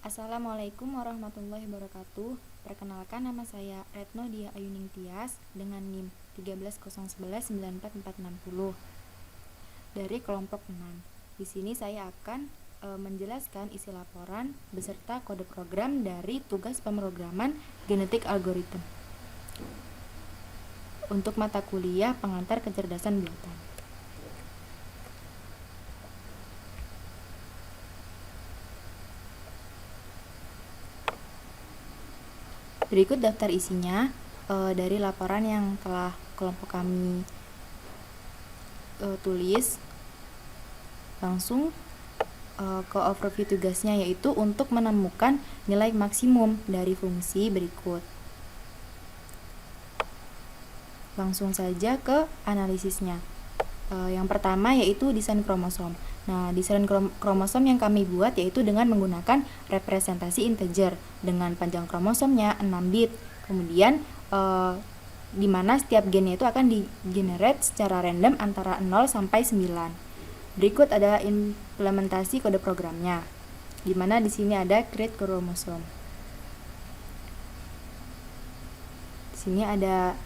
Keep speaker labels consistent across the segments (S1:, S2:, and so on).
S1: Assalamualaikum warahmatullahi wabarakatuh. Perkenalkan, nama saya Retno Dia Ayuning Tias dengan NIM 1301194460 dari kelompok 6. Di sini saya akan menjelaskan isi laporan beserta kode program dari tugas pemrograman genetik algoritma untuk mata kuliah pengantar kecerdasan buatan. Berikut daftar isinya dari laporan yang telah kelompok kami tulis. Langsung ke overview tugasnya, yaitu untuk menemukan nilai maksimum dari fungsi berikut. Langsung saja ke analisisnya. Yang pertama yaitu desain kromosom. Nah, desain kromosom yang kami buat yaitu dengan menggunakan representasi integer dengan panjang kromosomnya 6 bit. Kemudian di mana setiap gennya itu akan di-generate secara random antara 0 sampai 9. Berikut ada implementasi kode programnya, di mana di sini ada create kromosom. Di sini ada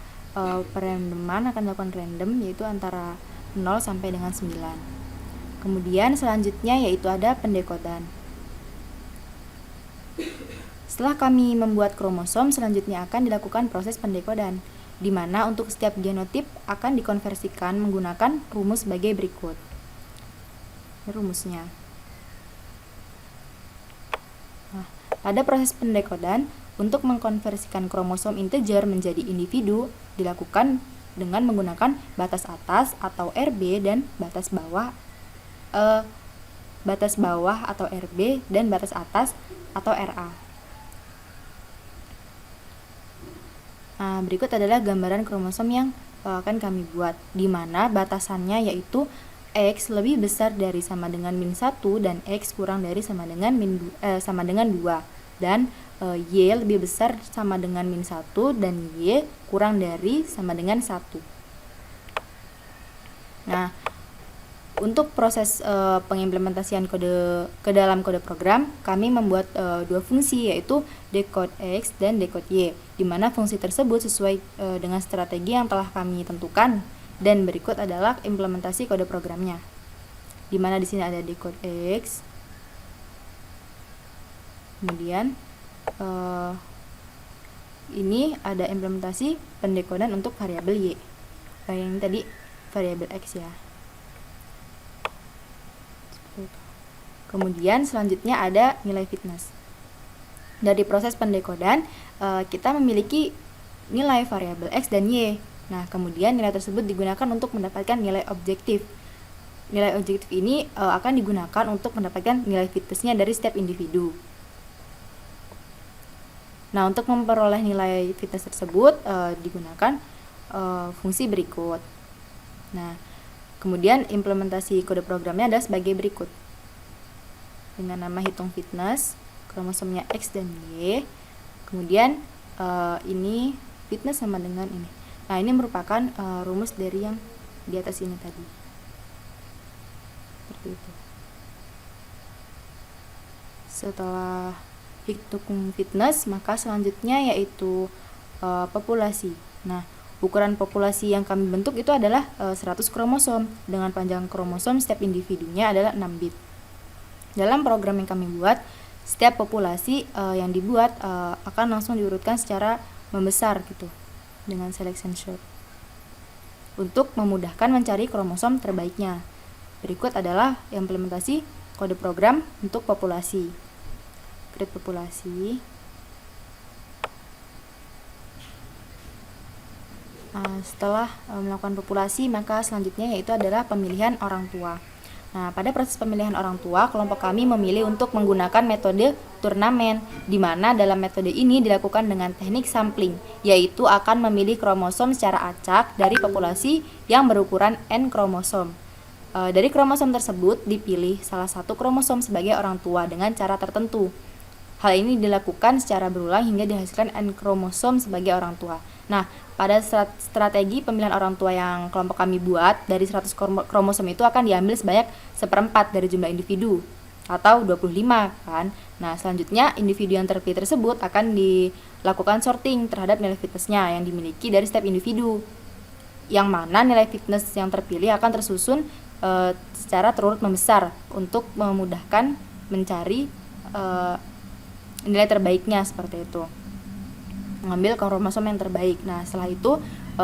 S1: perandoman akan dilakukan random, yaitu antara 0 sampai dengan 9. Kemudian selanjutnya yaitu ada pendekodan. Setelah kami membuat kromosom, selanjutnya akan dilakukan proses pendekodan, di mana untuk setiap genotip akan dikonversikan menggunakan rumus sebagai berikut. Rumusnya. Nah, pada proses pendekodan, untuk mengkonversikan kromosom integer menjadi individu dilakukan dengan menggunakan batas atas atau RB dan batas bawah atau RB dan batas atas atau RA. Nah, berikut adalah gambaran kromosom yang akan kami buat, di mana batasannya yaitu X lebih besar dari sama dengan -1 dan X kurang dari sama dengan 2, dan Y lebih besar sama dengan -1 dan Y kurang dari sama dengan 1. Nah, untuk proses pengimplementasian kode ke dalam kode program, kami membuat dua fungsi, yaitu decode X dan decode Y, di mana fungsi tersebut sesuai dengan strategi yang telah kami tentukan. Dan berikut adalah implementasi kode programnya, di mana di sini ada decode X. Kemudian ini ada implementasi pendekodan untuk variabel Y. Yang tadi variabel X ya. Kemudian selanjutnya ada nilai fitness. Dari proses pendekodan, kita memiliki nilai variabel X dan Y. Nah, kemudian nilai tersebut digunakan untuk mendapatkan nilai objektif. Nilai objektif ini akan digunakan untuk mendapatkan nilai fitnessnya dari setiap individu. Nah, untuk memperoleh nilai fitness tersebut digunakan fungsi berikut. Nah, kemudian implementasi kode programnya adalah sebagai berikut. Dengan nama hitung fitness, kromosomnya X dan Y. Kemudian ini fitness sama dengan ini. Nah, ini merupakan rumus dari yang di atas ini tadi. Seperti itu. Setelah hitung fitness, maka selanjutnya yaitu populasi. Nah, ukuran populasi yang kami bentuk itu adalah 100 kromosom dengan panjang kromosom setiap individunya adalah 6 bit. Dalam program yang kami buat, setiap populasi yang dibuat akan langsung diurutkan secara membesar gitu, dengan selection sort, untuk memudahkan mencari kromosom terbaiknya. Berikut adalah implementasi kode program untuk populasi. Create populasi. Setelah melakukan populasi, maka selanjutnya yaitu adalah pemilihan orang tua. Nah, pada proses pemilihan orang tua, kelompok kami memilih untuk menggunakan metode turnamen, di mana dalam metode ini dilakukan dengan teknik sampling, yaitu akan memilih kromosom secara acak dari populasi yang berukuran N kromosom. Dari kromosom tersebut dipilih salah satu kromosom sebagai orang tua dengan cara tertentu. Hal ini dilakukan secara berulang hingga dihasilkan N kromosom sebagai orang tua. Nah, pada strategi pemilihan orang tua yang kelompok kami buat, dari 100 kromosom itu akan diambil sebanyak 1/4 dari jumlah individu atau 25 kan. Nah, selanjutnya individu yang terpilih tersebut akan dilakukan sorting terhadap nilai fitnessnya yang dimiliki dari setiap individu. Yang mana nilai fitness yang terpilih akan tersusun secara terurut membesar untuk memudahkan mencari nilai terbaiknya seperti itu. Mengambil kromosom yang terbaik. Nah, setelah itu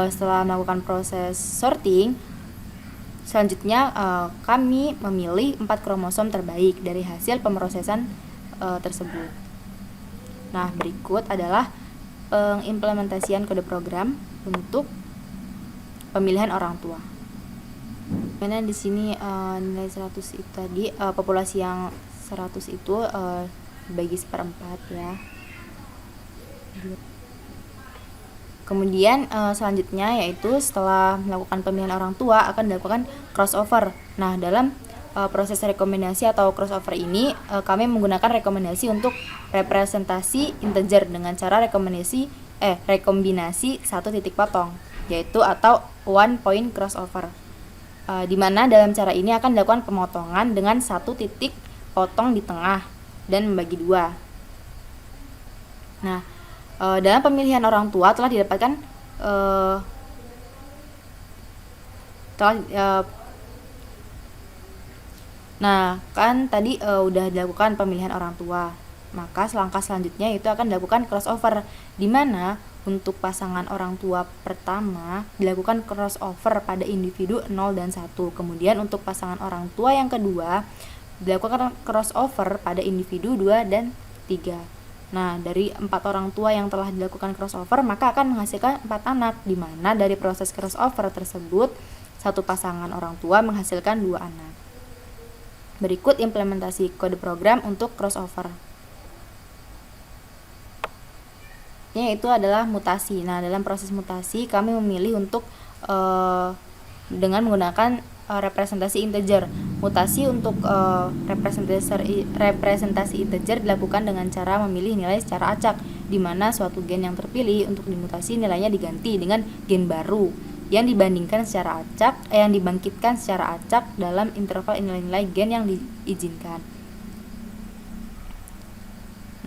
S1: setelah melakukan proses sorting, selanjutnya kami memilih 4 kromosom terbaik dari hasil pemrosesan tersebut. Nah, berikut adalah pengimplementasian kode program untuk pemilihan orang tua. Karena di sini nilai 100 itu tadi populasi yang 100 itu dibagi seperempat ya. Kemudian selanjutnya yaitu setelah melakukan pemilihan orang tua akan dilakukan crossover. Nah, dalam proses rekomendasi atau crossover ini kami menggunakan rekomendasi untuk representasi integer dengan cara rekombinasi satu titik potong, yaitu atau one point crossover. Di mana dalam cara ini akan dilakukan pemotongan dengan satu titik potong di tengah dan membagi dua. Nah, dalam pemilihan orang tua telah didapatkan nah kan tadi udah dilakukan pemilihan orang tua, maka langkah selanjutnya itu akan dilakukan crossover, di mana untuk pasangan orang tua pertama dilakukan crossover pada individu 0 dan 1. Kemudian untuk pasangan orang tua yang kedua dilakukan crossover pada individu 2 dan 3. Nah, dari 4 orang tua yang telah dilakukan crossover, maka akan menghasilkan 4 anak, di mana dari proses crossover tersebut, satu pasangan orang tua menghasilkan 2 anak. Berikut implementasi kode program untuk crossover. Yaitu adalah mutasi. Nah, dalam proses mutasi, kami memilih untuk dengan menggunakan representasi integer. Mutasi untuk representasi integer dilakukan dengan cara memilih nilai secara acak, di mana suatu gen yang terpilih untuk dimutasi nilainya diganti dengan gen baru yang dibandingkan secara acak, yang dibangkitkan secara acak dalam interval nilai-nilai gen yang diizinkan.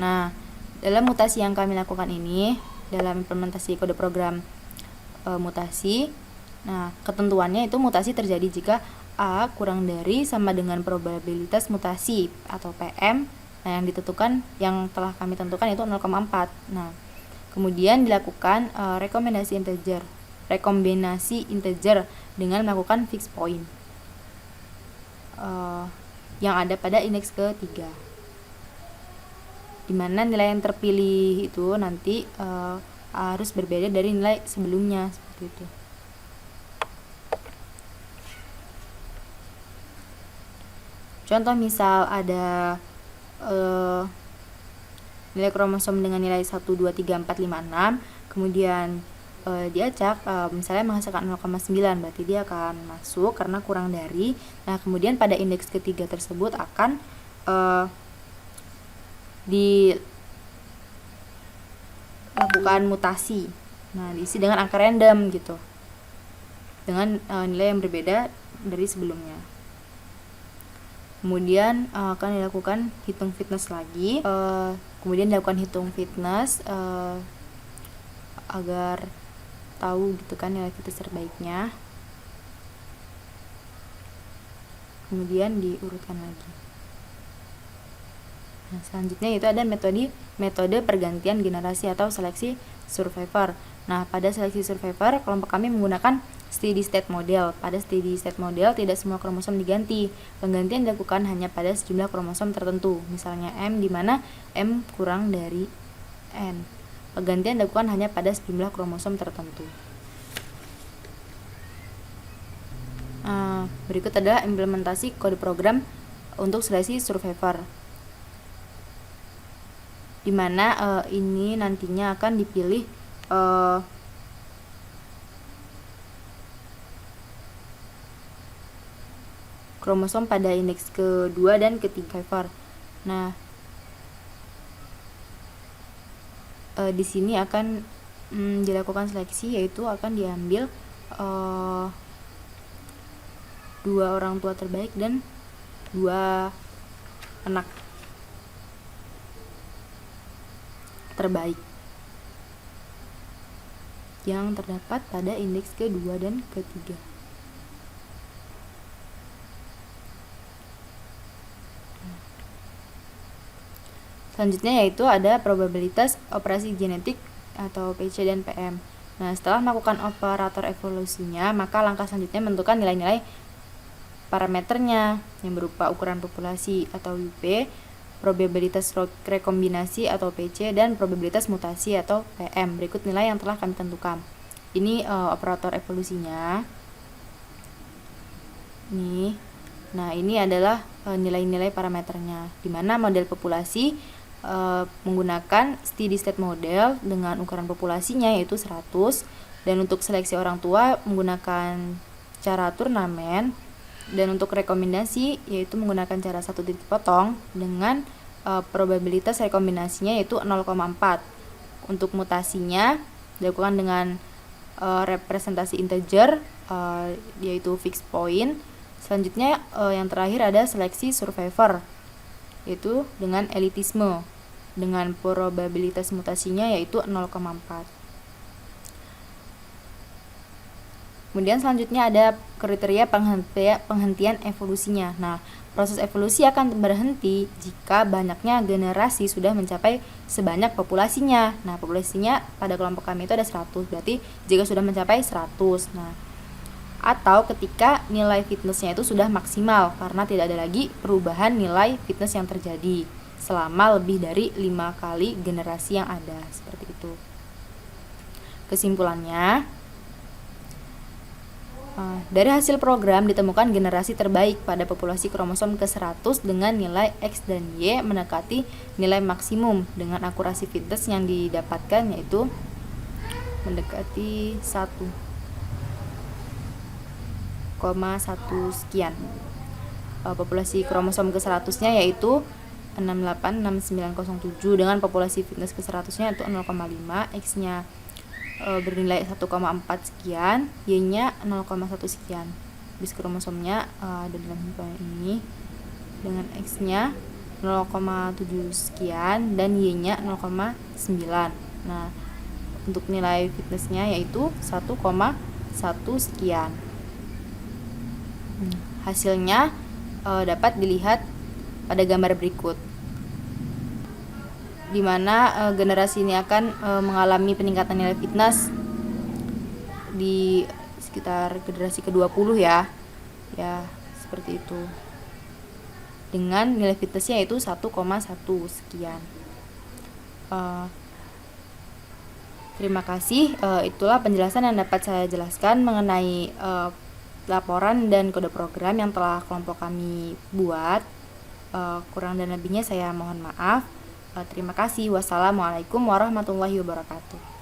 S1: Nah, dalam mutasi yang kami lakukan ini, dalam implementasi kode program mutasi, nah, ketentuannya itu mutasi terjadi jika A kurang dari sama dengan probabilitas mutasi atau PM, nah yang ditentukan, yang telah kami tentukan itu 0,4. Nah, kemudian dilakukan rekombinasi integer dengan melakukan fixed point yang ada pada indeks ketiga, di mana nilai yang terpilih itu nanti harus berbeda dari nilai sebelumnya, seperti itu. Contoh misal ada nilai kromosom dengan nilai 1, 2, 3, 4, 5, 6, kemudian diacak misalnya menghasilkan 0,9, berarti dia akan masuk karena kurang dari. Nah, kemudian pada indeks ketiga tersebut akan dilakukan mutasi. Nah, diisi dengan angka random gitu, dengan nilai yang berbeda dari sebelumnya. Kemudian akan dilakukan hitung fitness lagi. Kemudian dilakukan hitung fitness agar tahu gitu kan nilai fitness terbaiknya. Kemudian diurutkan lagi. Nah, selanjutnya itu ada metode pergantian generasi atau seleksi survivor. Nah, pada seleksi survivor, kelompok kami menggunakan steady state model. Pada steady state model, tidak semua kromosom diganti. Penggantian dilakukan hanya pada sejumlah kromosom tertentu, misalnya M, di mana M kurang dari N. Penggantian dilakukan hanya pada sejumlah kromosom tertentu. Berikut adalah implementasi kode program untuk seleksi survivor, di mana ini nantinya akan dipilih kromosom pada indeks kedua dan ketiga. Nah, di sini akan dilakukan seleksi, yaitu akan diambil 2 orang tua terbaik dan 2 anak terbaik yang terdapat pada indeks kedua dan ketiga. Selanjutnya yaitu ada probabilitas operasi genetik atau PC dan PM. Nah, setelah melakukan operator evolusinya, maka langkah selanjutnya menentukan nilai-nilai parameternya yang berupa ukuran populasi atau UP, probabilitas rekombinasi atau PC, dan probabilitas mutasi atau PM. Berikut nilai yang telah kami tentukan. Ini operator evolusinya. Nah, ini adalah nilai-nilai parameternya, di mana model populasi menggunakan steady state model dengan ukuran populasinya yaitu 100, dan untuk seleksi orang tua menggunakan cara turnamen, dan untuk rekomendasi yaitu menggunakan cara satu titik potong dengan probabilitas rekombinasinya yaitu 0,4. Untuk mutasinya dilakukan dengan representasi integer yaitu fixed point. Selanjutnya yang terakhir ada seleksi survivor yaitu dengan elitisme dengan probabilitas mutasinya yaitu 0,4. Kemudian selanjutnya ada kriteria penghentian evolusinya. Nah, proses evolusi akan berhenti jika banyaknya generasi sudah mencapai sebanyak populasinya. Nah, populasinya pada kelompok kami itu ada 100, berarti jika sudah mencapai 100. Nah, atau ketika nilai fitnessnya itu sudah maksimal karena tidak ada lagi perubahan nilai fitness yang terjadi selama lebih dari 5 kali generasi yang ada, seperti itu. Kesimpulannya, dari hasil program ditemukan generasi terbaik pada populasi kromosom ke-100 dengan nilai X dan Y mendekati nilai maksimum dengan akurasi fitness yang didapatkan yaitu mendekati 1,1 sekian. Populasi kromosom ke-100-nya yaitu 686907 dengan populasi fitness ke-100-nya itu 0,5, X-nya bernilai 1,4 sekian, Y-nya 0,1 sekian. Bis kromosomnya ada dalam himpunan ini dengan X-nya 0,7 sekian dan Y-nya 0,9. Nah, untuk nilai fitness-nya yaitu 1,1 sekian. Hasilnya dapat dilihat pada gambar berikut, di mana generasi ini akan mengalami peningkatan nilai fitness di sekitar generasi ke-20 ya, seperti itu, dengan nilai fitnessnya yaitu 1,1 sekian. Terima kasih, itulah penjelasan yang dapat saya jelaskan mengenai laporan dan kode program yang telah kelompok kami buat. Kurang dan lebihnya saya mohon maaf. Terima kasih. Wassalamualaikum warahmatullahi wabarakatuh.